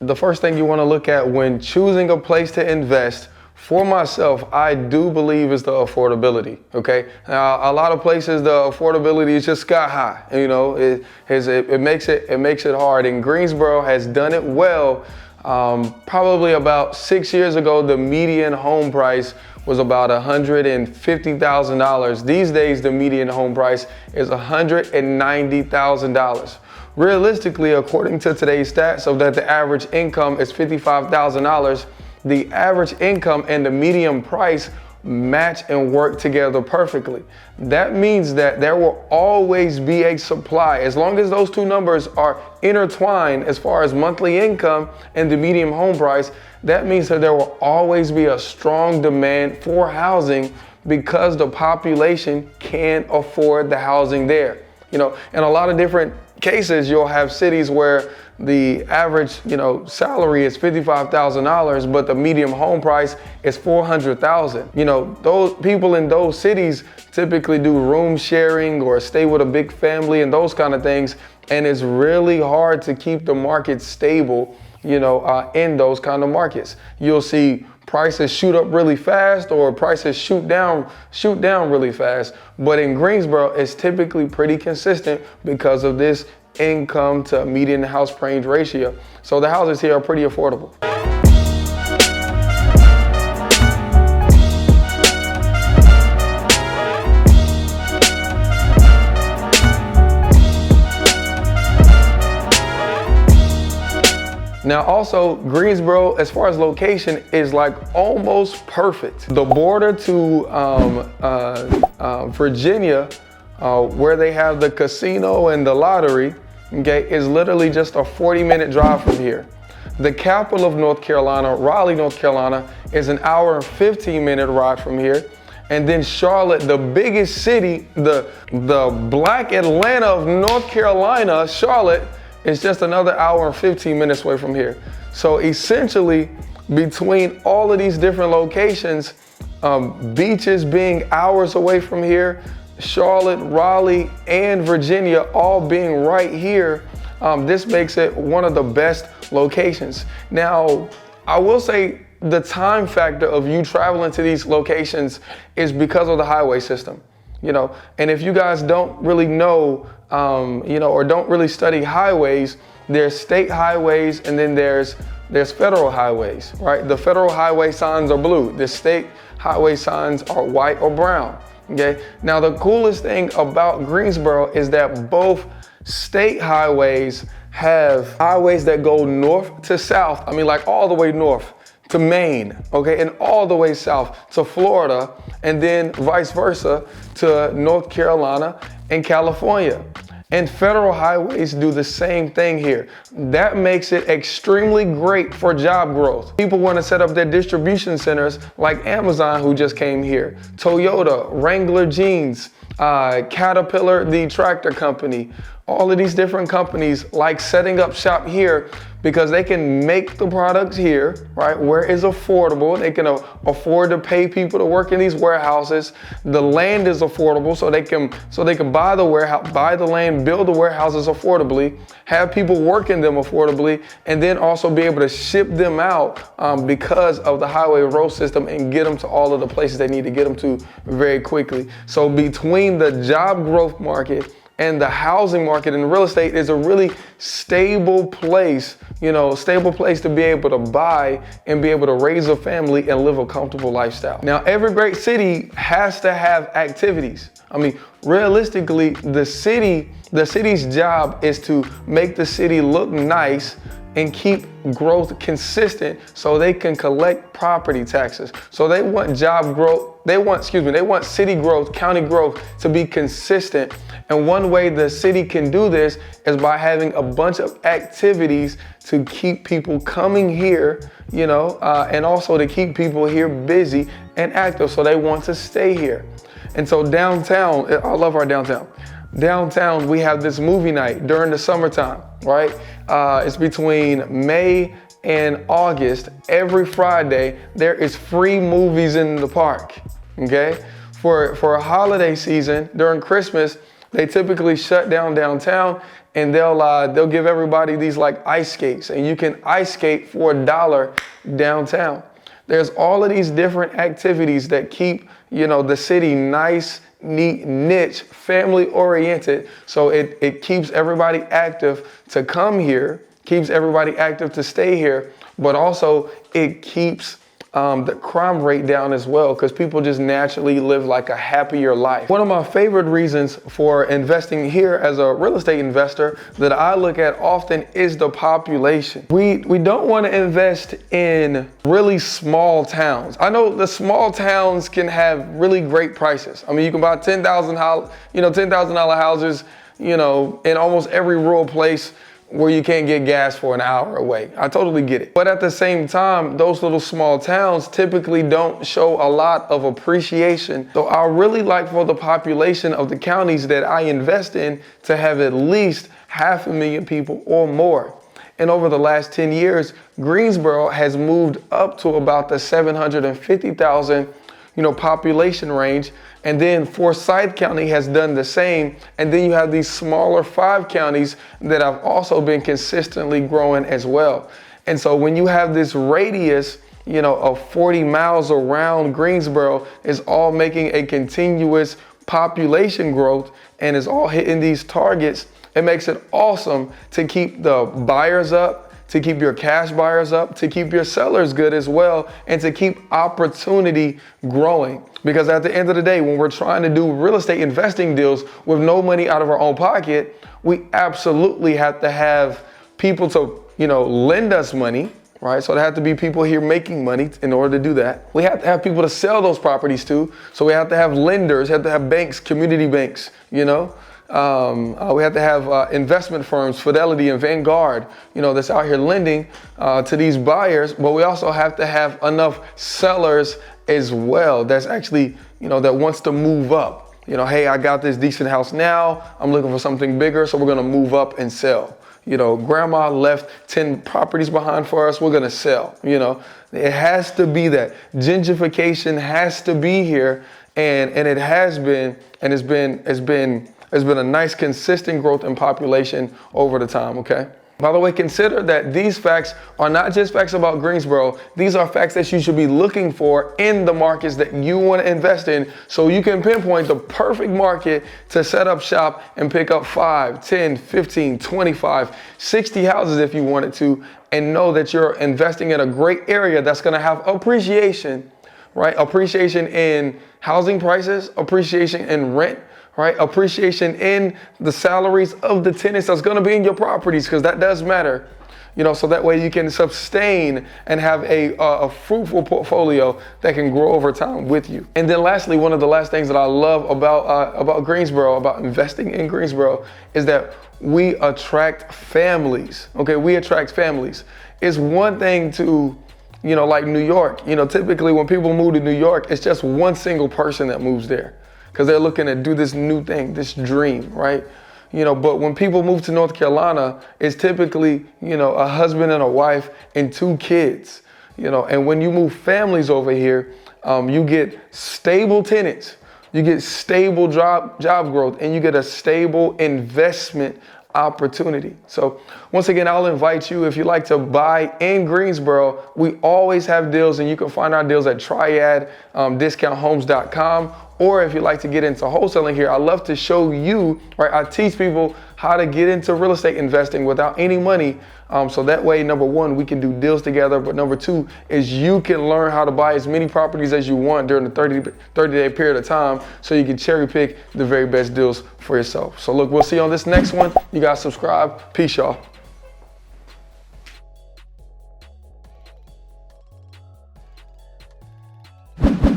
the first thing you want to look at when choosing a place to invest, for myself, I do believe is the affordability. Okay, now a lot of places the affordability is just sky high. You know, it makes it hard. And Greensboro has done it well. Probably about 6 years ago, the median home price was about $150,000. These days, the median home price is $190,000. Realistically, according to today's stats, so that the average income is $55,000, the average income and the median price match and work together perfectly. That means that there will always be a supply. As long as those two numbers are intertwined as far as monthly income and the median home price, that means that there will always be a strong demand for housing because the population can't afford the housing there. You know, in a lot of different cases, you'll have cities where the average, salary is $55,000, but the median home price is $400,000. You know, those people in those cities typically do room sharing or stay with a big family and those kind of things. And it's really hard to keep the market stable, in those kind of markets. You'll see prices shoot up really fast or prices shoot down really fast. But in Greensboro, it's typically pretty consistent because of this income to median house price ratio. So the houses here are pretty affordable. Now also, Greensboro, as far as location, is like almost perfect. The border to Virginia, where they have the casino and the lottery, okay, is literally just a 40-minute drive from here. The capital of North Carolina, Raleigh, North Carolina, is an hour and 15-minute ride from here. And then Charlotte, the biggest city, the Black Atlanta of North Carolina, Charlotte, is just another hour and 15 minutes away from here. So essentially, between all of these different locations, beaches being hours away from here, Charlotte, Raleigh, and Virginia all being right here, this makes it one of the best locations. Now, I will say the time factor of you traveling to these locations is because of the highway system. And if you guys don't really know, or don't really study highways, there's state highways and then there's federal highways, right? The federal highway signs are blue. The state highway signs are white or brown, okay? Now, the coolest thing about Greensboro is that both state highways have highways that go north to south. I mean, like all the way north to Maine, okay, and all the way south to Florida, and then vice versa to North Carolina and California. And federal highways do the same thing here. That makes it extremely great for job growth. People want to set up their distribution centers like Amazon, who just came here, Toyota, Wrangler Jeans, Caterpillar, the tractor company. All of these different companies like setting up shop here because they can make the products here, right, where it's affordable. They can afford to pay people to work in these warehouses. The land is affordable, so they can buy the warehouse, buy the land, build the warehouses affordably, have people work in them affordably, and then also be able to ship them out because of the highway road system and get them to all of the places they need to get them to very quickly. So between the job growth market and the housing market and real estate is a really stable place, to be able to buy and be able to raise a family and live a comfortable lifestyle. Now, every great city has to have activities. I mean, realistically, the city's job is to make the city look nice and keep growth consistent so they can collect property taxes. So they want job growth, they want city growth, county growth to be consistent. And one way the city can do this is by having a bunch of activities to keep people coming here, and also to keep people here busy and active so they want to stay here. And so downtown, I love our downtown. Downtown, we have this movie night during the summertime, right? It's between May and August. Every Friday, there is free movies in the park, okay? For a holiday season, during Christmas, They typically shut down downtown, and they'll give everybody these like ice skates, and you can ice skate for $1 downtown. There's all of these different activities that keep, the city nice, neat, niche, family oriented. So it keeps everybody active to come here, keeps everybody active to stay here, but also it keeps the crime rate down as well, because people just naturally live like a happier life. One of my favorite reasons for investing here as a real estate investor that I look at often is the population. We don't want to invest in really small towns. I know the small towns can have really great prices. I mean, you can buy $10,000 houses, in almost every rural place where you can't get gas for an hour away. I totally get it. But at the same time, those little small towns typically don't show a lot of appreciation. So I really like for the population of the counties that I invest in to have at least 500,000 people or more. And over the last 10 years, Greensboro has moved up to about the 750,000 population range. And then Forsyth County has done the same. And then you have these smaller 5 counties that have also been consistently growing as well. And so when you have this radius, of 40 miles around Greensboro, is all making a continuous population growth and is all hitting these targets, it makes it awesome to keep the buyers up, to keep your cash buyers up, to keep your sellers good as well, and to keep opportunity growing. Because at the end of the day, when we're trying to do real estate investing deals with no money out of our own pocket, we absolutely have to have people to, lend us money, right? So there have to be people here making money in order to do that. We have to have people to sell those properties to. So we have to have lenders, have to have banks, community banks, we have to have investment firms, Fidelity and Vanguard, that's out here lending to these buyers. But we also have to have enough sellers as well that's actually, that wants to move up. Hey, I got this decent house now. I'm looking for something bigger, so we're going to move up and sell. Grandma left 10 properties behind for us. We're going to sell. It has to be that. Gentrification has to be here. And it has been, and it's been a nice consistent growth in population over the time, okay? By the way, consider that these facts are not just facts about Greensboro. These are facts that you should be looking for in the markets that you want to invest in, so you can pinpoint the perfect market to set up shop and pick up 5, 10, 15, 25, 60 houses if you wanted to, and know that you're investing in a great area that's going to have appreciation, right? Appreciation in housing prices, appreciation in rent, right? Appreciation in the salaries of the tenants that's going to be in your properties, because that does matter, so that way you can sustain and have a fruitful portfolio that can grow over time with you. And then lastly, one of the last things that I love about Greensboro, about investing in Greensboro, is that we attract families. Okay, we attract families. It's one thing to, like New York, typically when people move to New York, it's just one single person that moves there, because they're looking to do this new thing, this dream, right? But when people move to North Carolina, it's typically, a husband and a wife and 2 kids, and when you move families over here, you get stable tenants, you get stable job growth, and you get a stable investment opportunity. So once again, I'll invite you, if you like to buy in Greensboro, we always have deals, and you can find our deals at triaddiscounthomes.com. Or if you'd like to get into wholesaling here, I love to show you, right? I teach people how to get into real estate investing without any money. So that way, number one, we can do deals together. But number two is you can learn how to buy as many properties as you want during the 30-day period of time, so you can cherry pick the very best deals for yourself. So look, we'll see you on this next one. You guys subscribe. Peace, y'all.